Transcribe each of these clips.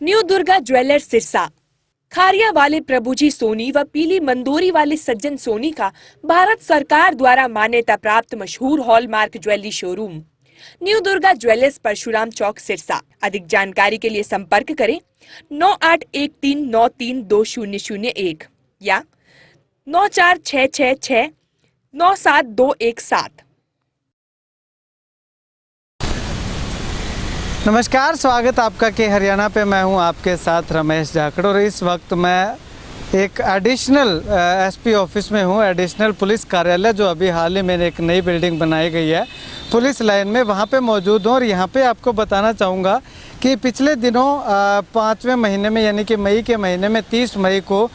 New Durga jewellers Sirsa. Khariya वाले प्रभुजी सोनी व पीली मंदोरी वाले सज्जन सोनी का भारत सरकार द्वारा मान्यता प्राप्त मशहूर hallmark jewellery showroom new Durga jewellers Parshuram Chowk Sirsa. अधिक जानकारी के लिए संपर्क करें 9813932001 या 9466697217। नमस्कार, स्वागत आपका के हरियाणा पे। मैं हूं आपके साथ रमेश जाखड़ और इस वक्त मैं एक एडिशनल एसपी ऑफिस में हूं, एडिशनल पुलिस कार्यालय जो अभी हाल ही में एक नई बिल्डिंग बनाई गई है पुलिस लाइन में, वहां पे मौजूद हूं। और यहां पे आपको बताना चाहूँगा कि पिछले दिनों 5वें महीने में यानी कि मई के महीने में 30 मई को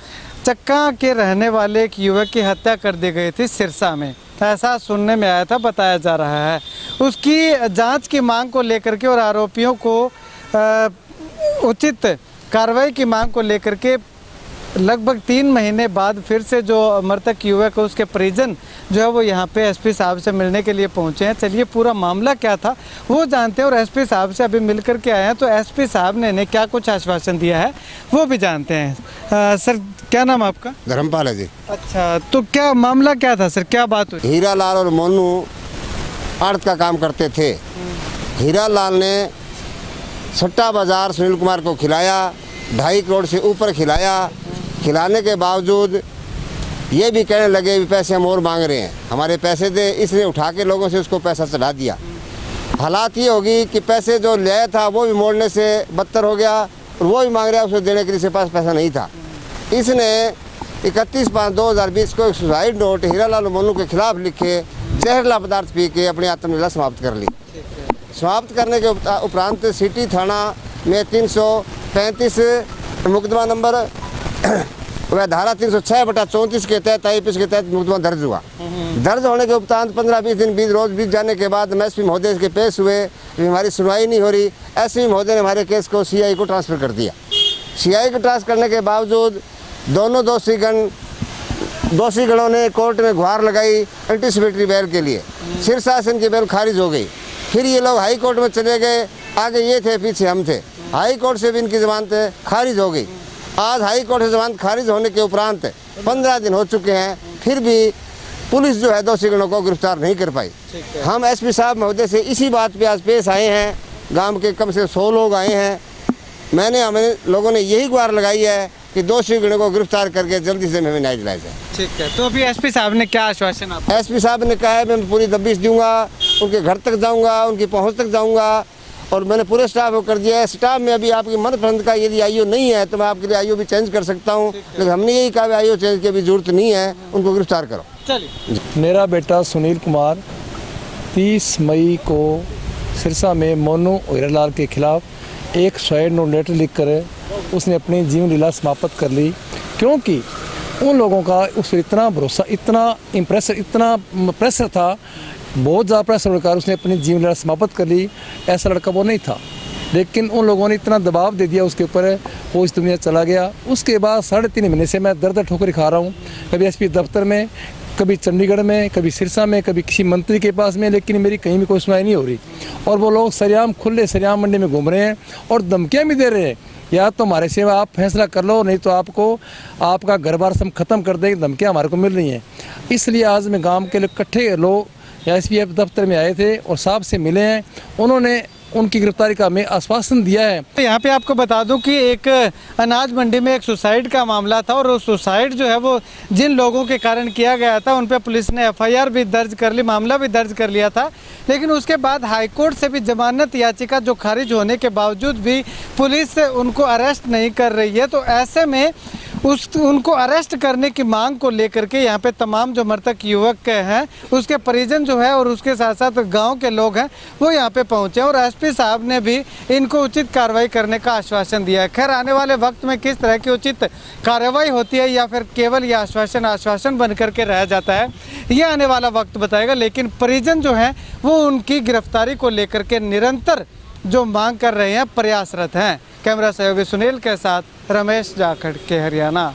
चक्का के रहने वाले एक युवक की हत्या कर दी गई थी सिरसा में। ऐसा सुनने में आया था, बताया जा रहा है। उसकी जांच की मांग को लेकर के और आरोपियों को उचित कार्रवाई की मांग को लेकर के लगभग 3 महीने बाद फिर से जो मृतक युवक है उसके परिजन जो है वो यहाँ पे एसपी साहब से मिलने के लिए पहुँचे हैं। चलिए पूरा मामला क्या था वो जानते हैं और एसपी साहब से अभी मिल कर के आए हैं, तो एसपी साहब ने इन्हें क्या कुछ आश्वासन दिया है वो भी जानते हैं। सर, क्या नाम आपका? धर्मपाल है जी। अच्छा, तो क्या मामला क्या था सर, क्या बात हुई? हीरा लाल और मोनू आड़त का काम करते थे। हीरा लाल ने सट्टा बाजार सुनील कुमार को खिलाया, 2.5 करोड़ से ऊपर खिलाया। खिलाने के बावजूद ये भी कहने लगे भी पैसे हम और मांग रहे हैं, हमारे पैसे दे। इसने उठा के लोगों से उसको पैसा चढ़ा दिया। हालात ये होगी कि पैसे जो लिया था वो भी मोड़ने से बदतर हो गया और वो भी मांग रहा है, उसको देने के लिए पास पैसा नहीं था। इसने 31/5/2020 को एक सुसाइड नोट हीरा लाल मोनू के खिलाफ लिखे, जहरीला पदार्थ पी के अपनी आत्मलीला समाप्त कर ली। समाप्त करने के उपरांत सिटी थाना में 335 मुकदमा नंबर वह धारा 306/34 के तहत IPC के तहत मुकदमा दर्ज हुआ। दर्ज होने के उपरांत 15-20 दिन रोज बीत जाने के बाद एसपी महोदय के पेश हुए, हमारी सुनवाई नहीं हो रही। एसपी महोदय ने हमारे केस को CI को ट्रांसफ़र कर दिया। CI को ट्रांसफर करने के बावजूद दोनों दोषीगणों ने कोर्ट में गुहार लगाई एंटीसिपेटरी बेल के लिए। शीर्षासन की बेल खारिज हो गई। फिर ये लोग हाई कोर्ट में चले गए, आगे ये थे पीछे हम थे। हाई कोर्ट से भी इनकी जमानत खारिज हो गई। आज हाई कोर्ट से जमानत खारिज होने के उपरांत 15 दिन हो चुके हैं, फिर भी पुलिस जो है दोषीगणों को गिरफ्तार नहीं कर पाई। हम एसपी साहब महोदय से इसी बात पे आज पेश आए हैं। गांव के कम से 100 लोग आए हैं। हमें लोगों ने यही गुहार लगाई है कि दोषीगणों को गिरफ्तार करके जल्दी से हमें न्याय दिलाया जाए। ठीक है, तो अभी एसपी साहब ने क्या आश्वासन आपको? एसपी साहब ने कहा है मैं पूरी दबिश दूंगा, उनके घर तक जाऊंगा, उनकी पहुंच तक जाऊंगा और मैंने पूरे स्टाफ को कर दिया है। स्टाफ में अभी आपकी मनपसंद का यदि IO नहीं है तो मैं आपके लिए IO भी चेंज कर सकता हूं, लेकिन हमने यही कहा IO चेंज की अभी जरूरत नहीं है, उनको गिरफ्तार करो। चलिए। मेरा बेटा सुनील कुमार 30 मई को सिरसा में मोनू हीरालाल के खिलाफ एक सुसाइड नोट लेटर लिख कर उसने अपनी जीवन लीला समाप्त कर ली, क्योंकि उन लोगों का उस पर इतना भरोसा, इतना प्रेशर था, बहुत ज़्यादा प्रेशर होकर उसने अपनी जीवन लीला समाप्त कर ली। ऐसा लड़का वो नहीं था, लेकिन उन लोगों ने इतना दबाव दे दिया उसके ऊपर, वो इस दुनिया चला गया। उसके बाद 3.5 महीने से मैं दर ठोकर खा रहा हूँ, कभी SP दफ्तर में, कभी चंडीगढ़ में, कभी सिरसा में, कभी किसी मंत्री के पास में, लेकिन मेरी कहीं भी कोई सुनवाई नहीं हो रही। और वो लोग सरेआम मंडी में घूम रहे हैं और धमकियाँ भी दे रहे हैं, या तो हमारे से आप फैसला कर लो, नहीं तो आपका घर बार सब खत्म कर देंगे। धमकियाँ हमारे को मिल रही हैं। इसलिए आज मैं गांव के इकट्ठे लोग या SPF दफ्तर में आए थे और साहब से मिले हैं। उन्होंने उनकी गिरफ्तारी का हमें आश्वासन दिया है। तो यहाँ पे आपको बता दूं कि एक अनाज मंडी में एक सुसाइड का मामला था और वो सुसाइड जो है वो जिन लोगों के कारण किया गया था उन पे पुलिस ने FIR भी दर्ज कर ली, मामला भी दर्ज कर लिया था। लेकिन उसके बाद हाईकोर्ट से भी जमानत याचिका जो खारिज होने के बावजूद भी पुलिस उनको अरेस्ट नहीं कर रही है। तो ऐसे में उनको अरेस्ट करने की मांग को लेकर के यहाँ पे तमाम जो मृतक युवक हैं उसके परिजन जो है और उसके साथ साथ गांव के लोग हैं वो यहाँ पे पहुँचे और एसपी साहब ने भी इनको उचित कार्रवाई करने का आश्वासन दिया है। खैर, आने वाले वक्त में किस तरह की उचित कार्रवाई होती है या फिर केवल ये आश्वासन बन करके रह जाता है, ये आने वाला वक्त बताएगा। लेकिन परिजन जो हैं वो उनकी गिरफ्तारी को लेकर के निरंतर जो मांग कर रहे हैं, प्रयासरत हैं। कैमरा सहयोगी सुनील के साथ रमेश जाखड़ के हरियाणा।